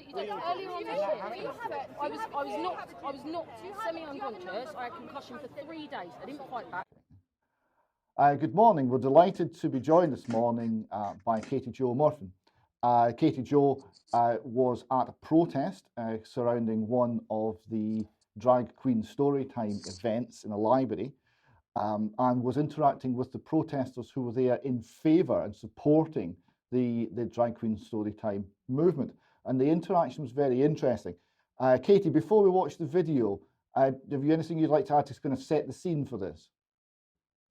that you did earlier on this year. I was knocked semi-unconscious. I had concussion for 3 days. I didn't fight back. Good morning. We're delighted to be joined this morning by Katy-Jo Murfin. Katy-Jo was at a protest surrounding one of the drag queen storytime events in a library and was interacting with the protesters who were there in favour and supporting the drag queen storytime movement. And the interaction was very interesting. Katy, before we watch the video, have you anything you'd like to add to kind of set the scene for this?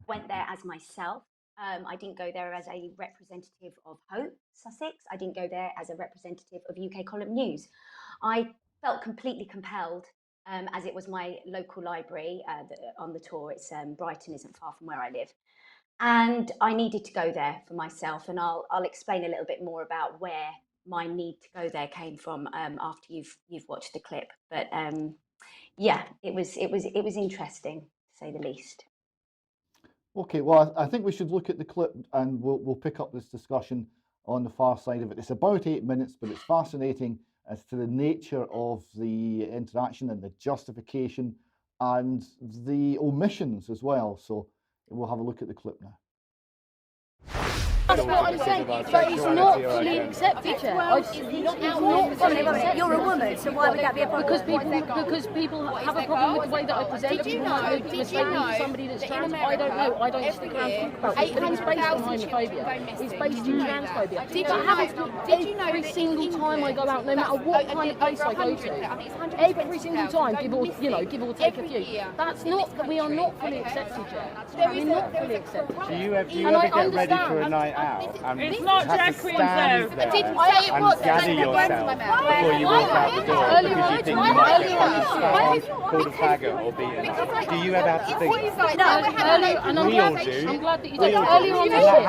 Went there as myself. I didn't go there as a representative of Hope, Sussex. I didn't go there as a representative of UK Column News. I felt completely compelled, as it was my local library on the tour. It's Brighton isn't far from where I live. And I needed to go there for myself. And I'll explain a little bit more about where my need to go there came from after you've watched the clip. But yeah, it was interesting, to say the least. Okay, well, I think we should look at the clip and we'll pick up this discussion on the far side of it. It's about 8 minutes, but it's fascinating as to the nature of the interaction and the justification and the omissions as well. So we'll have a look at the clip now. That's what I'm saying, but it's not fully accepted yet. You're a woman, so why would that be a problem? Because people have a problem with the way that I present. People might mistake me for somebody that's trans. I don't know. I don't stick around and talk about it. But it's based on homophobia. It's based in transphobia. That happens every single time I go out, no matter what kind of place I go to. Every single time, give or take a few. That's not. We are not fully accepted yet. We're not fully accepted. Do you ever get ready for a night out? It's not drag queens though. I didn't say it was. Gather yourself before you walk out the door because you think you might get punched, called a faggot or beaten. Do you ever have to think? No, we all do. I'm glad that you did. Earlier on this year,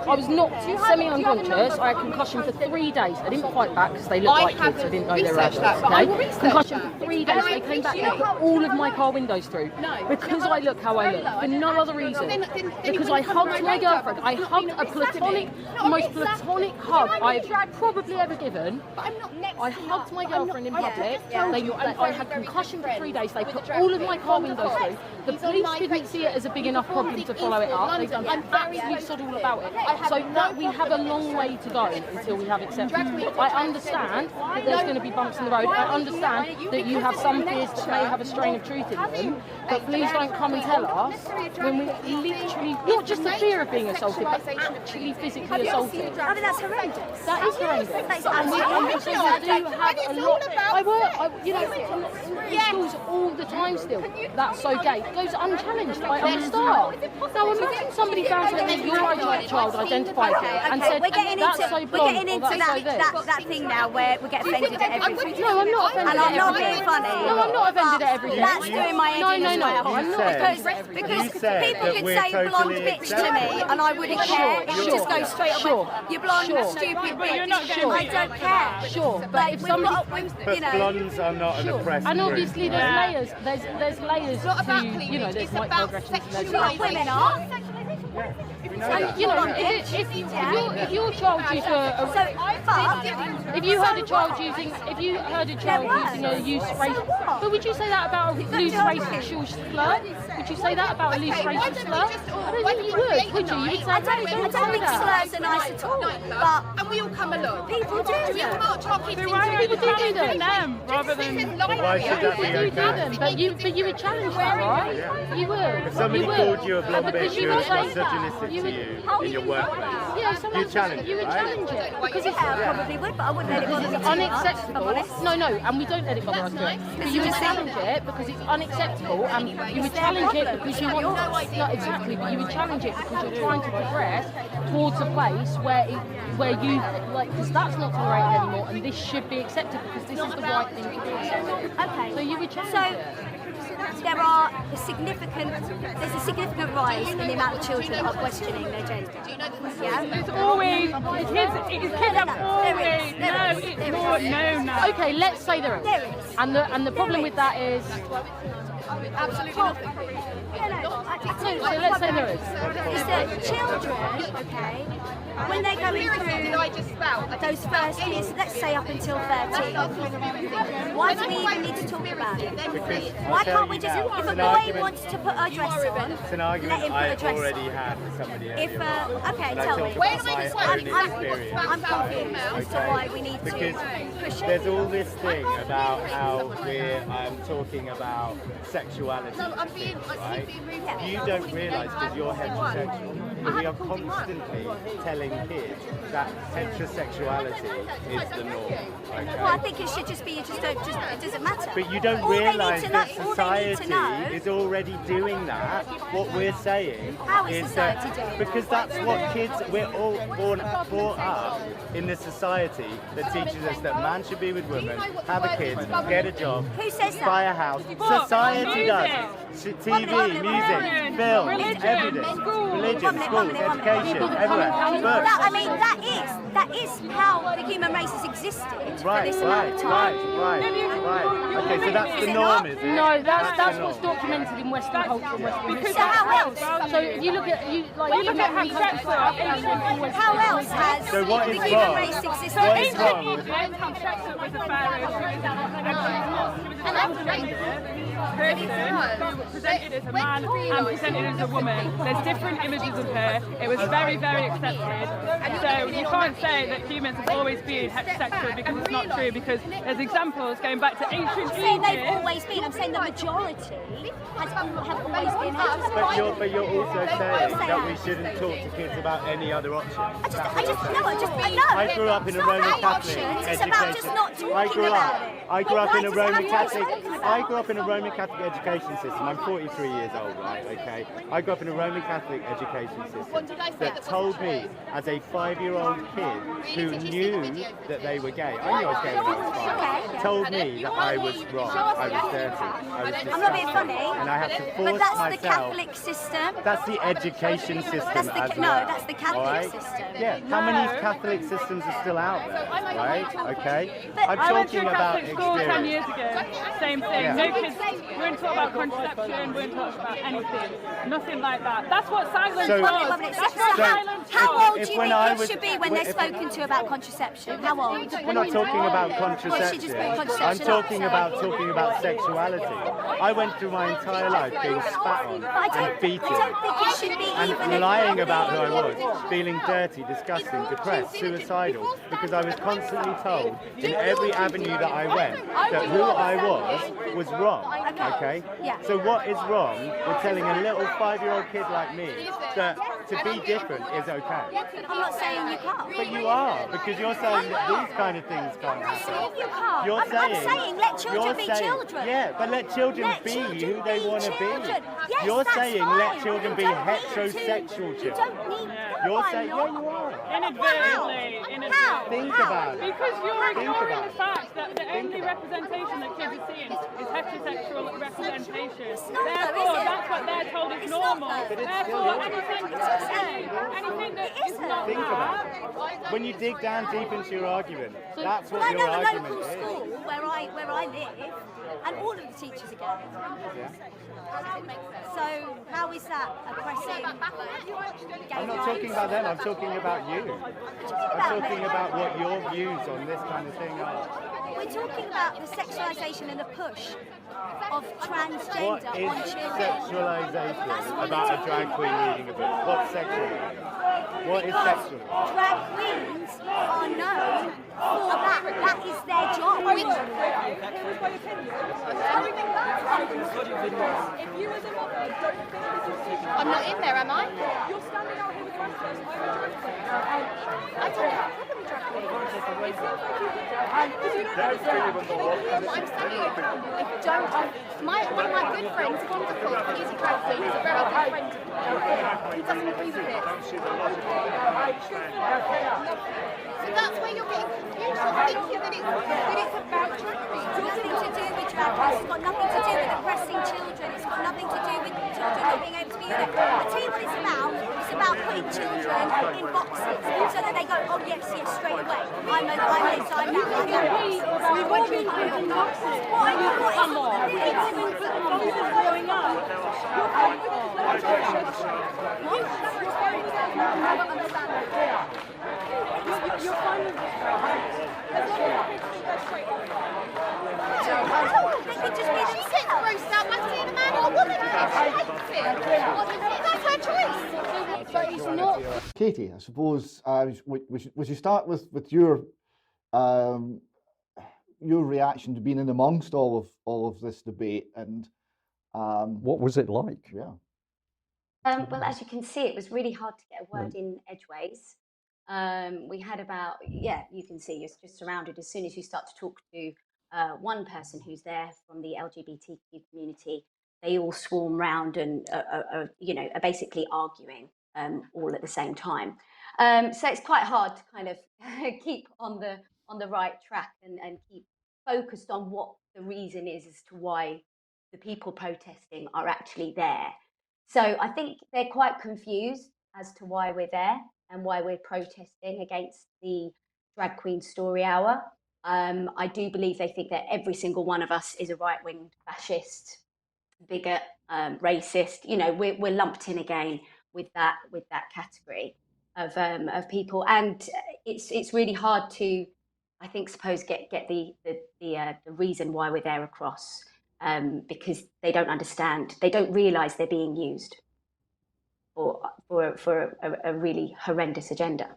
I was knocked semi-unconscious. I had concussion for 3 days. I didn't fight back because they looked like kids. I didn't know they were adults. Okay, concussion for 3 days. They came back and put all of my car windows through because I look how I look, for no other reason. Because I hugged my girlfriend. I hugged the most platonic hug I've probably ever given. I hugged my girlfriend in public. I had concussion for 3 days. They put all of my car windows through. The police didn't see it as a big enough problem to follow it up. They've done absolutely sod all about it. So that we have a long way to go until we have acceptance. I understand that there's going to be bumps in the road. I understand that you have some fears that may have a strain of truth in them. But please don't come and tell us when we literally, not just the fear of being assaulted, but actually physically assaulted. I mean, that's horrendous. That is horrendous. And we also do have a lot. I work, in schools all the time still. That's so gay. It goes unchallenged by other staff. Now imagine somebody found something that your child identified with and said, that's so blonde, we're getting into that thing now where we get offended at everything. No, I'm not offended at everything. And I'm not being funny. No, I'm not offended at everything. That's doing my head in as well. I'm not offended at everything. Because people could say blonde bitch to me and I wouldn't care. It would just go straight up. You're blonde, stupid bitch. I don't care. Sure, but if somebody... But blondes are not an oppressed and obviously group. there's layers. There's layers to, there's microaggressions and there's women are. And if your child used if you heard a child using a loose racial, but would you say that about a loose racial slur? Would you say that about a loose racial slur? I don't think you would you? You would say, I don't think slurs are nice at all. But and we all come along. People do. People do them rather than. Why should that be okay? But you would challenge that, right? Yeah. You would. If somebody called you a blonde bitch who was say misogynistic to you in your workplace, you would challenge it, right? Because it's probably would, but I wouldn't let it bother me. It's unacceptable. No, and we don't let it bother us too. But you would challenge it because it's unacceptable, and you would challenge it because you want. No, exactly. But you would challenge it because you're trying to progress towards a place where you because that's not tolerated anymore, and this should be accepted because this is the right thing to do. Okay. So you would challenge it. there's a significant rise in the amount of children that are questioning their gender. Yeah? It's always, kids have always, no. Okay, let's say there is. There is. And the problem with that is, Absolutely nothing. so let's say there is. Is that children, okay, when they're going through those first years, let's say up until 13, why do we even need to talk about it? Why can't we just, if a boy wants to put a dress on, It's an let argument him put I a dress already on? had with somebody earlier. If, okay, And I tell talked me. about my own experience. I'm confused as to why we need to Because push there's it. all this thing about how we're talking about sexuality, right? You don't realise because you're heterosexual, that we are constantly telling kids that heterosexuality is the norm. Okay? Well, I think it should just be, it doesn't matter. But you don't All they need realise to that know- all they need to society know- is already doing that. What we're saying How is that society doing because that's what kids, we're all brought up in this society that teaches us that man should be with women, have a kid, get a job, Who says that? buy a house. Society does. TV, music, film, religion, everything. school. Religion, schools, education, everywhere. Books. That, I mean, that is how the human race has existed for this amount of time. Right. Okay, so that's Is the it norm, not? is it? No, that's the what's norm. documented in Western culture and Western history. So how else? So you look at ancient cultures like Africa and West How else has So what the is human wrong? race existed? What is wrong? Egypt had sex with a pharaoh. She was a person presented as a man and presented as a woman. There's different images of her. It was very, very accepted. So you can't say that humans have always been heterosexual because it's not true, because there's examples going back to ancient I'm saying they've Egypt. always been. I'm saying the majority have always been heterosexual. But you're also saying that we shouldn't talk to kids about any other options. I grew up in a Roman Catholic education. It's about just not talking about it. I grew up in a Why does Roman it have to be Catholic. spoken about? I grew up in a Roman Catholic education system. I'm 43 years old, right? Okay. I grew up in a Roman Catholic education system that told me, as a 5-year-old kid who knew that they were gay, I knew I was gay when I was 5. Told me that I was wrong. I was dirty. I was disgusting. I'm not being funny. And I had to force But that's myself. the Catholic system. That's the education system That's the as no, well. that's the Catholic alright? system. Yeah, how many Catholic systems are still out there, right? Okay? But I'm I went to talking a about Catholic school 10 experience. years ago. Same thing. Yeah. No kids. We weren't taught about contraception. We weren't taught about anything. Nothing like that. That's what silence So- was. Lovely. That's what silence How was. old do If you when think I kids was- should be when they're spoken to about contraception? How old? We're not talking about Well, she just contraception. put contraception I'm talking up, talking about sexuality. I went through my entire life being spat on I and don't beaten. think it should be even And lying about who I was, feeling dirty, disgusting, depressed, suicidal, because I was constantly told in every avenue that I went that who I was wrong. Okay? Yeah. So what is wrong with telling a little 5-year-old kid like me that to be different is okay? I'm not saying you can't. But you are, because you're saying that these kind of things can't I'm saying happen. you can't. You're I'm saying let children you're be saying- children. Yeah, but let children Let be children who they be want to be. children. Yes, You're that's saying fine. let children be You don't need heterosexual You children. don't need. You're I'm saying, not. yeah, you are. Inadvertently. How? Think How? about it. Because you're Think ignoring about the it. fact that the only representation that kids are seeing is heterosexual representation. not though, Therefore, is it? that's what they're told is It's not normal. though. But it's Therefore, still anything that is isn't. not Think about that. it. When you dig down deep into your argument, that's Well, what I your know a argument local is. school where I live, and all of the teachers are gay. Yeah. So how is that oppressing gay I'm not rights? talking about them, I'm talking about you. I'm talking about what your views on this kind of thing are. We're talking about the sexualisation and the push of What transgender is on children. sexualization about a drag queen reading a book? What's sexual? What is sexual? Drag queens are known for that. That is their job. I'm not in there, am I? You're standing out here with one person. I'm a drag queen. I don't have a problem with drag queens. It sounds like you did. I'm standing here. One of my good friends, wonderful, he's a drag queen. He's a very good friend of mine. He doesn't agree with it. that's where you're getting confused. You're thinking that it's about drag queens. It's nothing to do with drag queens. It's got nothing to do with oppressing children. It's got nothing to do with children not being able to be there. I'll tell you what it's about. It's about putting children in boxes so that they go, oh yes, yes, straight away. I'm this, I'm that. We've all been put in boxes. Come on. Growing up. You're kind of She's getting grossed out by seeing a man or a woman. She hates it. That's her choice. But it's not. Katie, I suppose we should start with your reaction to being in amongst all of this debate, and what was it like? Yeah. Well, as you can see, it was really hard to get a word in edgeways. We had about, you can see you're just surrounded. As soon as you start to talk to one person who's there from the LGBTQ community, they all swarm round and are basically arguing all at the same time. So it's quite hard to kind of keep on the right track and keep focused on what the reason is as to why the people protesting are actually there. So I think they're quite confused as to why we're there and why we're protesting against the Drag Queen Story Hour. I do believe they think that every single one of us is a right-wing fascist, bigot, racist. You know, we're lumped in again with that category of people, and it's really hard to, I think, get the reason why we're there across. Because they don't understand, they don't realise they're being used for a really horrendous agenda.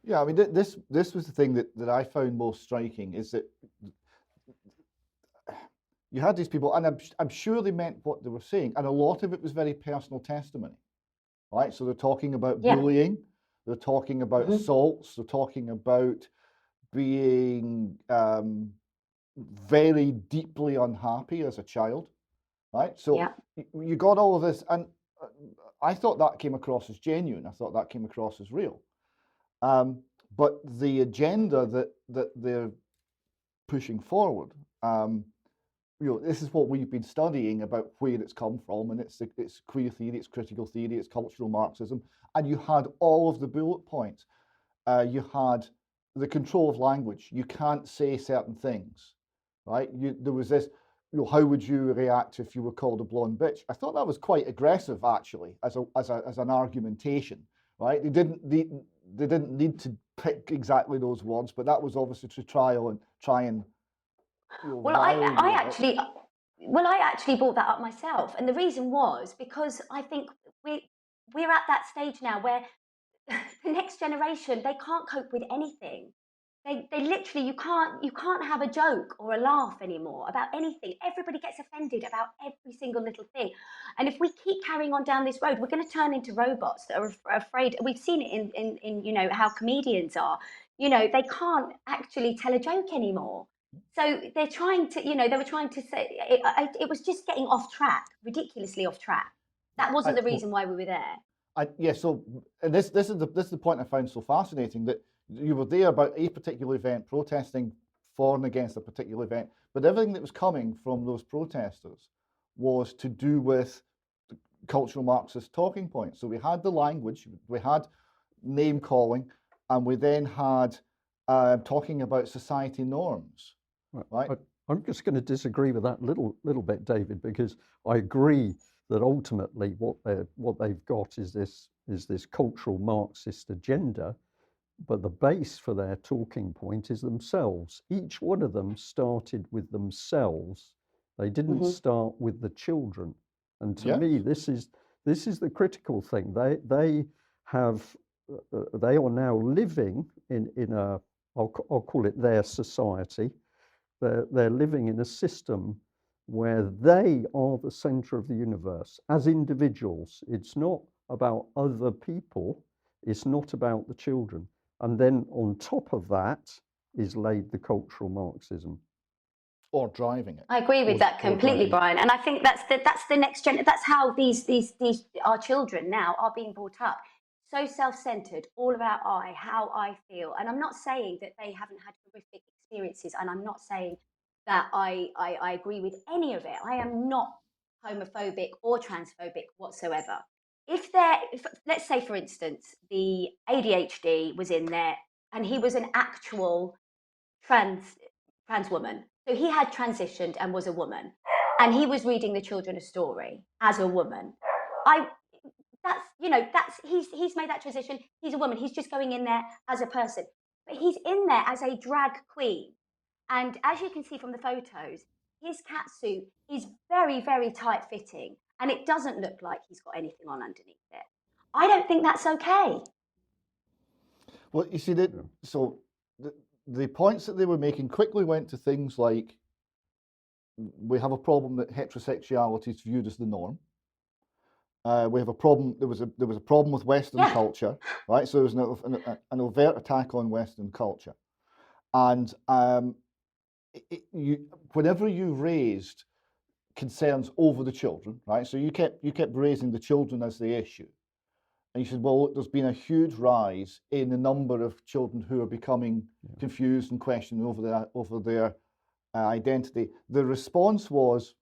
Yeah, I mean, this was the thing that I found most striking, is that you had these people, and I'm sure they meant what they were saying, and a lot of it was very personal testimony, right? So they're talking about bullying, they're talking about assaults, they're talking about being very deeply unhappy as a child, right? So you got all of this, and I thought that came across as genuine. I thought that came across as real. But the agenda that they're pushing forward, this is what we've been studying about where it's come from, and it's queer theory, it's critical theory, it's cultural Marxism, and you had all of the bullet points. You had the control of language. You can't say certain things. Right? There was this, how would you react if you were called a blonde bitch? I thought that was quite aggressive, actually, as an argumentation. Right? They didn't need to pick exactly those words, but that was obviously to try and. Well, I actually brought that up myself, and the reason was because I think we're at that stage now where the next generation, they can't cope with anything. They literally, you can't have a joke or a laugh anymore about anything. Everybody gets offended about every single little thing. And if we keep carrying on down this road, we're going to turn into robots that are afraid. We've seen it in how comedians are. They can't actually tell a joke anymore. So they're trying to, they were trying to say, it was just getting off track, ridiculously off track. That wasn't the reason why we were there. So and this is the point I found so fascinating, that you were there about a particular event, protesting for and against a particular event, but everything that was coming from those protesters was to do with the cultural Marxist talking points. So we had the language, we had name calling, and we then had talking about society norms. Right? I'm just going to disagree with that little bit, David, because I agree that ultimately what they've got is this cultural Marxist agenda. But the base for their talking point is themselves. Each one of them started with themselves. They didn't start with the children. And to me, this is the critical thing. They are now living in a, I'll call it their society. They're living in a system where they are the center of the universe as individuals. It's not about other people. It's not about the children. And then on top of that is laid the cultural Marxism. Or driving it. I agree with that completely, Brian. And I think that's the next gen. That's how these our children now are being brought up. so self-centered, all about I, how I feel. And I'm not saying that they haven't had horrific experiences, and I'm not saying that I agree with any of it. I am not homophobic or transphobic whatsoever. If let's say, for instance, the ADHD was in there and he was an actual trans woman, so he had transitioned and was a woman, and he was reading the children a story as a woman, he's made that transition. He's a woman. He's just going in there as a person, but he's in there as a drag queen. And as you can see from the photos, his catsuit is very, very tight fitting, and it doesn't look like he's got anything on underneath it. I don't think that's okay. Well, you see, so the points that they were making quickly went to things like, we have a problem that heterosexuality is viewed as the norm. We have a problem. There was a problem with Western culture, right? So there was an overt attack on Western culture, and whenever you raised concerns over the children, right? So you kept raising the children as the issue, and you said, well, look, there's been a huge rise in the number of children who are becoming confused and questioning over their identity. The response was,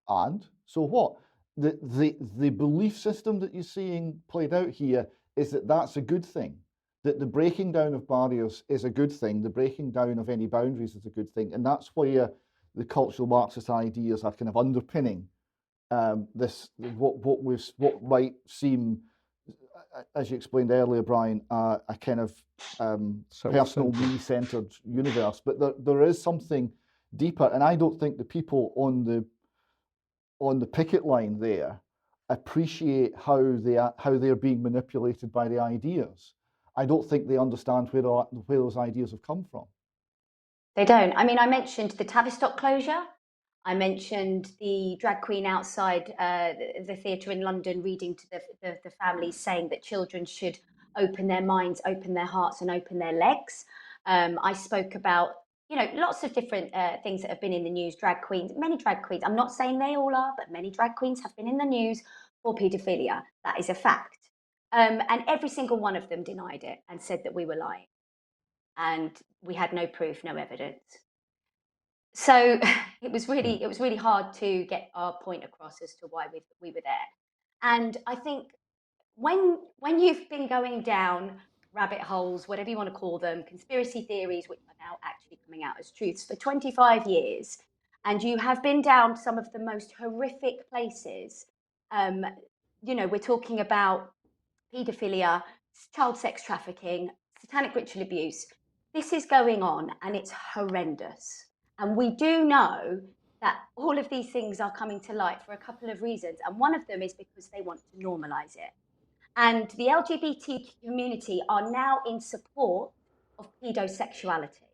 and so what? The belief system that you're seeing played out here is that that's a good thing, that the breaking down of barriers is a good thing, the breaking down of any boundaries is a good thing, and that's where the cultural Marxist ideas are kind of underpinning what might seem, as you explained earlier, Brian, a kind of personal, me-centered universe. But there is something deeper, and I don't think the people on the picket line there appreciate how they're being manipulated by the ideas. I don't think they understand where those ideas have come from. They don't. I mean, I mentioned the Tavistock closure. I mentioned the drag queen outside the theatre in London reading to the families, saying that children should open their minds, open their hearts, and open their legs. I spoke about, lots of different things that have been in the news. Drag queens, many drag queens. I'm not saying they all are, but many drag queens have been in the news for paedophilia. That is a fact. And every single one of them denied it and said that we were lying. And we had no proof, no evidence. So it was really hard to get our point across as to why we were there. And I think when you've been going down rabbit holes, whatever you want to call them, conspiracy theories, which are now actually coming out as truths, for 25 years, and you have been down some of the most horrific places, we're talking about paedophilia, child sex trafficking, satanic ritual abuse. This is going on, and it's horrendous. And we do know that all of these things are coming to light for a couple of reasons. And one of them is because they want to normalize it. And the LGBT community are now in support of pedosexuality.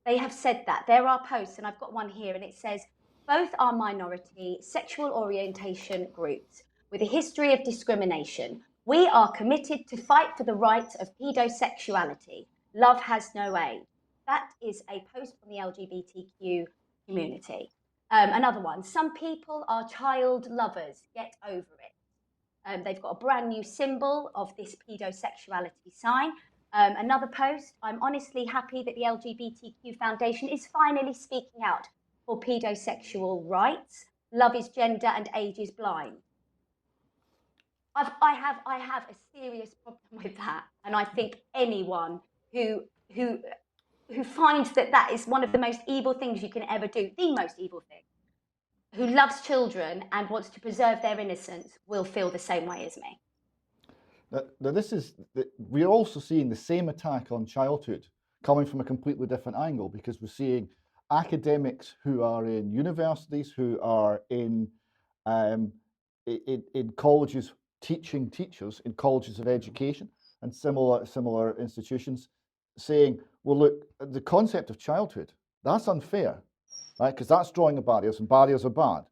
They have said that. There are posts, and I've got one here, and it says, both are minority sexual orientation groups with a history of discrimination. We are committed to fight for the rights of pedosexuality. Love has no aid. That is a post from the LGBTQ community. Another one, some people are child lovers, get over it. They've got a brand new symbol of this pedosexuality sign. Another post, I'm honestly happy that the LGBTQ Foundation is finally speaking out for pedosexual rights. Love is gender and age is blind. I have a serious problem with that, and I think anyone who finds that is one of the most evil things you can ever do, the most evil thing, who loves children and wants to preserve their innocence, will feel the same way as me. Now we're also seeing the same attack on childhood coming from a completely different angle, because we're seeing academics who are in universities, who are in colleges teaching teachers in colleges of education and similar institutions, saying, well, look, the concept of childhood, that's unfair, right? Because that's drawing the barriers, and barriers are bad.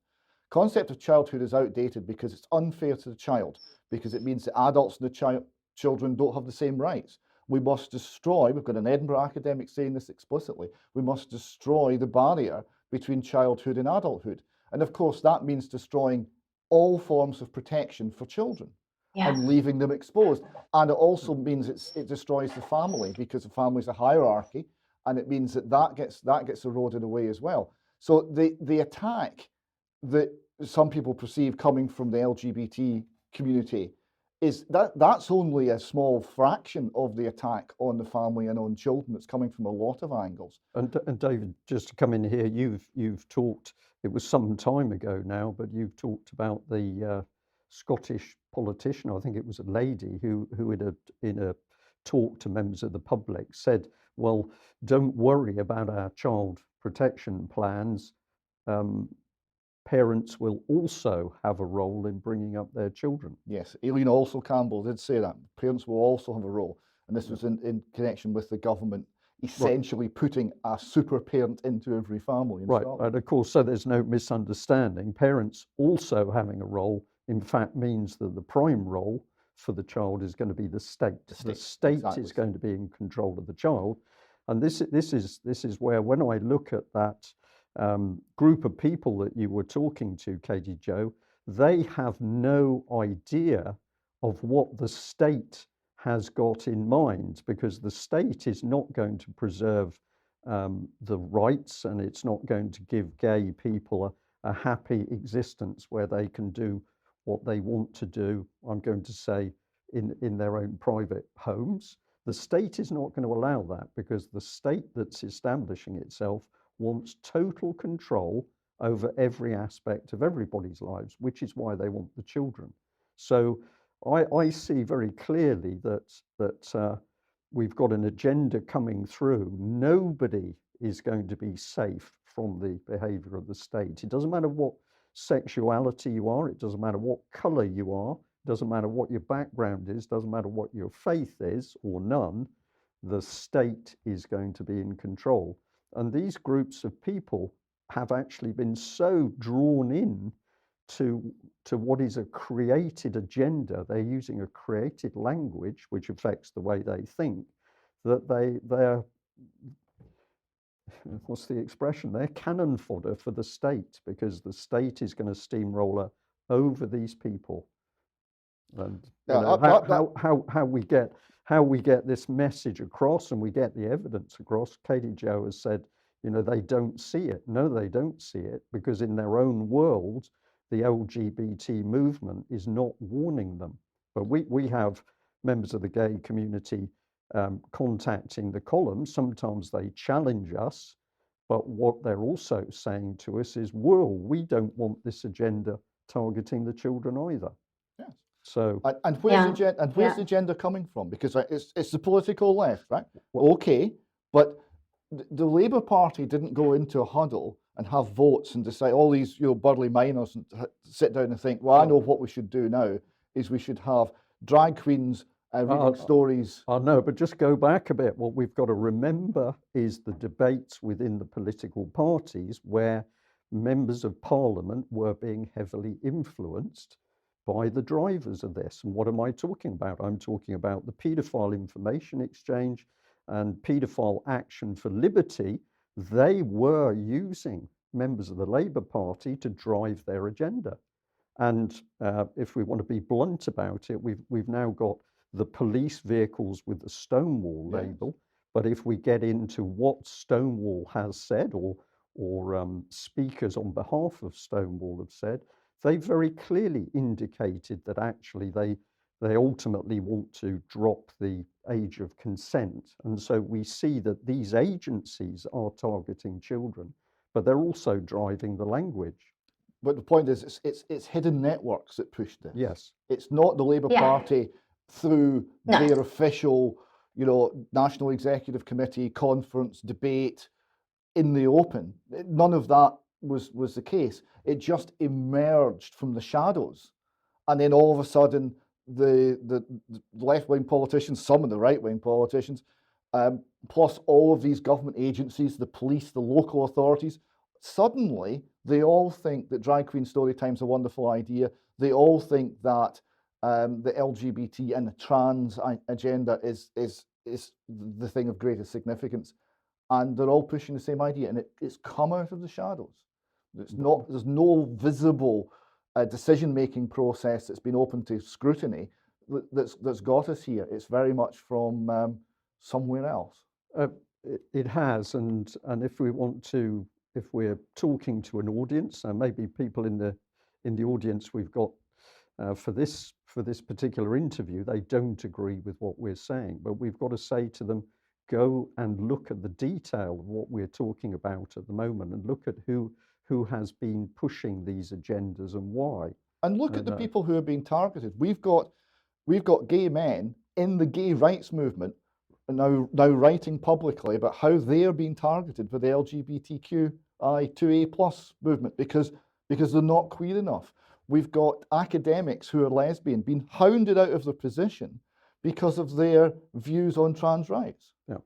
Concept of childhood is outdated because it's unfair to the child, because it means the adults and the children don't have the same rights. We must destroy, we've got an Edinburgh academic saying this explicitly, we must destroy the barrier between childhood and adulthood. And of course, that means destroying all forms of protection for children. and leaving them exposed. And it also means it destroys the family, because the family's a hierarchy, and it means that gets eroded away as well. So the attack that some people perceive coming from the LGBT community is that's only a small fraction of the attack on the family and on children. It's coming from a lot of angles. And David, just to come in here, you've talked, it was some time ago now, but you've talked about the Scottish politician, I think it was a lady, who in a talk to members of the public said, well, don't worry about our child protection plans. Parents will also have a role in bringing up their children. Yes, Aileen also Campbell did say that. Parents will also have a role. And this was in connection with the government essentially putting a super parent into every family in Scotland. And of course, so there's no misunderstanding. Parents also having a role, in fact, means that the prime role for the child is going to be the state. The state exactly. is going to be in control of the child. And this is where, when I look at that group of people that you were talking to, Katy-Jo, they have no idea of what the state has got in mind, because the state is not going to preserve the rights, and it's not going to give gay people a happy existence where they can do what they want to do, I'm going to say, in their own private homes. The state is not going to allow that, because the state that's establishing itself wants total control over every aspect of everybody's lives, which is why they want the children. So I see very clearly that we've got an agenda coming through. Nobody is going to be safe from the behaviour of the state. It doesn't matter what sexuality you are, it doesn't matter what colour you are, it doesn't matter what your background is, doesn't matter what your faith is or none, the state is going to be in control. And these groups of people have actually been so drawn in to what is a created agenda. They're using a created language which affects the way they think, that they're what's the expression? They're cannon fodder for the state, because the state is going to steamroller over these people. And how we get this message across, and we get the evidence across. Katy-Jo has said, they don't see it. No, they don't see it, because in their own world, the LGBT movement is not warning them. But we have members of the gay community contacting the column. Sometimes they challenge us, but what they're also saying to us is, well, we don't want this agenda targeting the children either. Yes. So and where's the agenda coming from? Because it's the political left, right? Okay, but the Labour Party didn't go into a huddle and have votes and decide, all these burly miners, and sit down and think, well, I know what we should do now is we should have drag queens reading stories. I know, but just go back a bit. What we've got to remember is the debates within the political parties where members of parliament were being heavily influenced by the drivers of this. And what am I talking about? I'm talking about the Paedophile Information Exchange and Paedophile Action for Liberty. They were using members of the Labour Party to drive their agenda. And if we want to be blunt about it, we've now got the police vehicles with the Stonewall label. But if we get into what Stonewall has said, or speakers on behalf of Stonewall have said, they very clearly indicated that actually they ultimately want to drop the age of consent. And so we see that these agencies are targeting children, but they're also driving the language. But the point is, it's hidden networks that pushed this. Yes. It's not the Labour Party through their official, National Executive Committee, conference, debate in the open. None of that was the case. It just emerged from the shadows. And then all of a sudden, the left-wing politicians, some of the right-wing politicians, plus all of these government agencies, the police, the local authorities, suddenly they all think that drag queen story time's a wonderful idea. They all think that the LGBT and the trans agenda is the thing of greatest significance, and they're all pushing the same idea, and it's come out of the shadows. There's no visible decision-making process that's been open to scrutiny, that's got us here. It's very much from somewhere else. It has, and if we want to, if we're talking to an audience, and maybe people in the audience we've got for this particular interview, they don't agree with what we're saying, but we've got to say to them, go and look at the detail of what we're talking about at the moment, and look at who has been pushing these agendas and why. And look at the people who are being targeted. We've got gay men in the gay rights movement now writing publicly about how they're being targeted for the LGBTQI2A+ movement because they're not queer enough. We've got academics who are lesbian being hounded out of their position because of their views on trans rights. Yeah.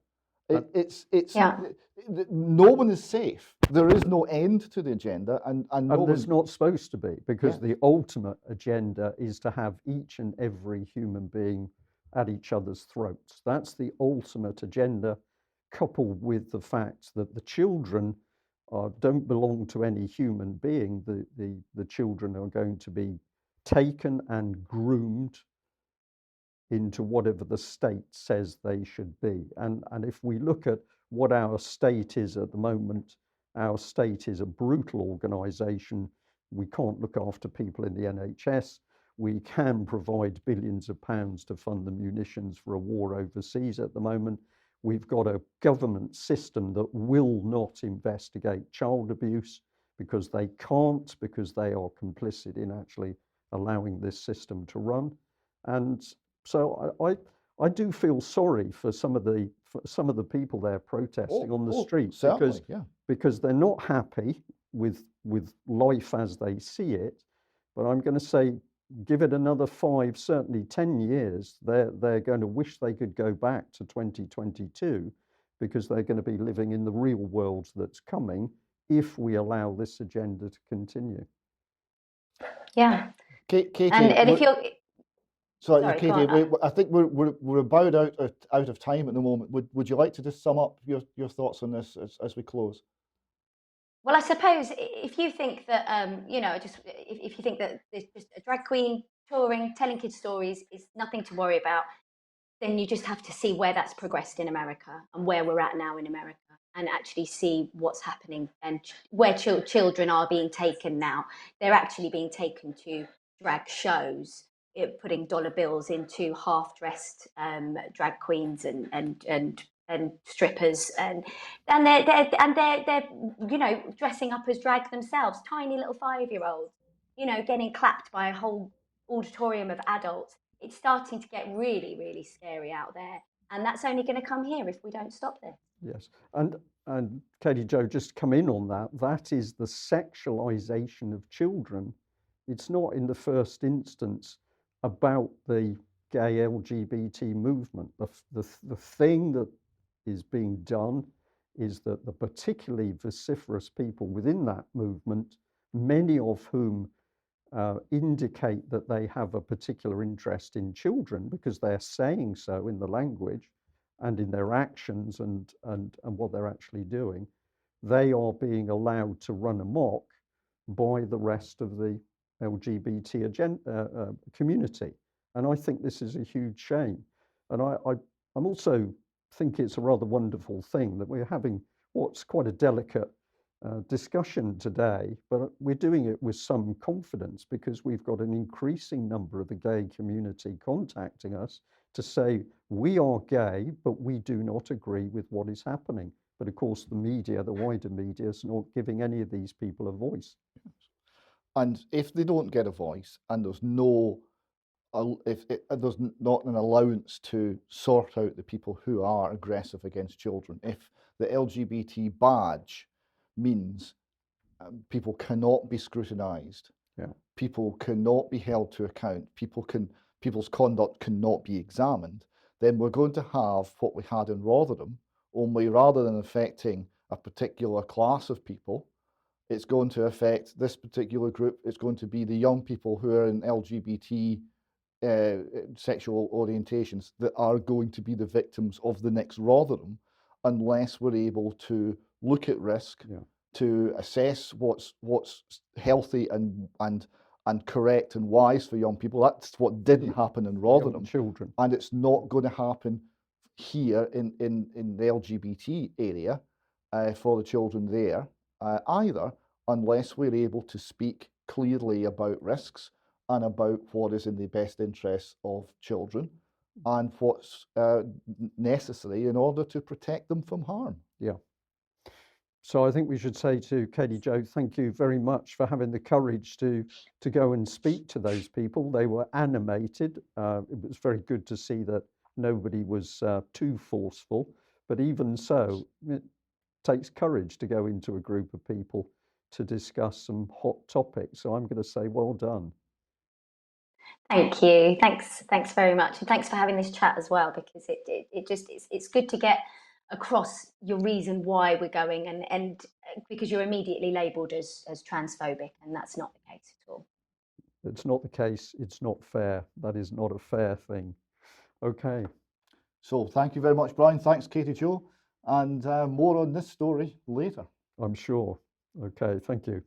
No one is safe. There is no end to the agenda, and there's not supposed to be, because the ultimate agenda is to have each and every human being at each other's throats. That's the ultimate agenda, coupled with the fact that the children don't belong to any human being. The children are going to be taken and groomed into whatever the state says they should be. And if we look at what our state is at the moment, our state is a brutal organisation. We can't look after people in the NHS. We can provide billions of pounds to fund the munitions for a war overseas at the moment. We've got a government system that will not investigate child abuse because they can't, because they are complicit in actually allowing this system to run. And so I do feel sorry for some of the people there protesting on the street, because they're not happy with life as they see it. But I'm going to say, give it another 5, certainly 10 years, they're going to wish they could go back to 2022, because they're going to be living in the real world that's coming if we allow this agenda to continue. Yeah. Katie, and if you're... Sorry, Katie, I think we're about out of time at the moment. Would you like to just sum up your thoughts on this as we close? Well, I suppose if you think that, if you think that there's just a drag queen touring, telling kids stories is nothing to worry about, then you just have to see where that's progressed in America and where we're at now in America, and actually see what's happening and where children are being taken now. They're actually being taken to drag shows, putting dollar bills into half-dressed drag queens and strippers, and they're dressing up as drag themselves, tiny little 5-year-olds, getting clapped by a whole auditorium of adults. It's starting to get really, really scary out there, and that's only going to come here if we don't stop this. Yes, and Katy-Jo, just come in on that. That is the sexualization of children. It's not in the first instance about the gay LGBT movement. The thing that is being done is that the particularly vociferous people within that movement, many of whom indicate that they have a particular interest in children because they're saying so in the language and in their actions and what they're actually doing, they are being allowed to run amok by the rest of the LGBT community. And I think this is a huge shame. And I'm also think it's a rather wonderful thing that we're having what's quite a delicate discussion today, but we're doing it with some confidence because we've got an increasing number of the gay community contacting us to say, we are gay, but we do not agree with what is happening. But of course, the media, the wider media, is not giving any of these people a voice. And if they don't get a voice, and there's there's not an allowance to sort out the people who are aggressive against children, if the LGBT badge means people cannot be scrutinised, people cannot be held to account, people's conduct cannot be examined, then we're going to have what we had in Rotherham, only rather than affecting a particular class of people, it's going to affect this particular group. It's going to be the young people who are in LGBT sexual orientations that are going to be the victims of the next Rotherham, unless we're able to look at risk, to assess what's healthy and and correct and wise for young people. That's what didn't happen in Rotherham. Children. And it's not going to happen here in the LGBT area for the children there either, unless we're able to speak clearly about risks and about what is in the best interests of children and what's necessary in order to protect them from harm. Yeah. So I think we should say to Katy-Jo, thank you very much for having the courage to go and speak to those people. They were animated. It was very good to see that nobody was too forceful, but even so, it takes courage to go into a group of people to discuss some hot topics. So I'm going to say well done. Thank you. Thanks very much, and thanks for having this chat as well, because it's good to get across your reason why we're going, and because you're immediately labelled as transphobic, and that's not the case at all. It's not the case. It's not fair. That is not a fair thing. Okay. So thank you very much, Brian. Thanks, Katy-Jo, and more on this story later. I'm sure. Okay. Thank you.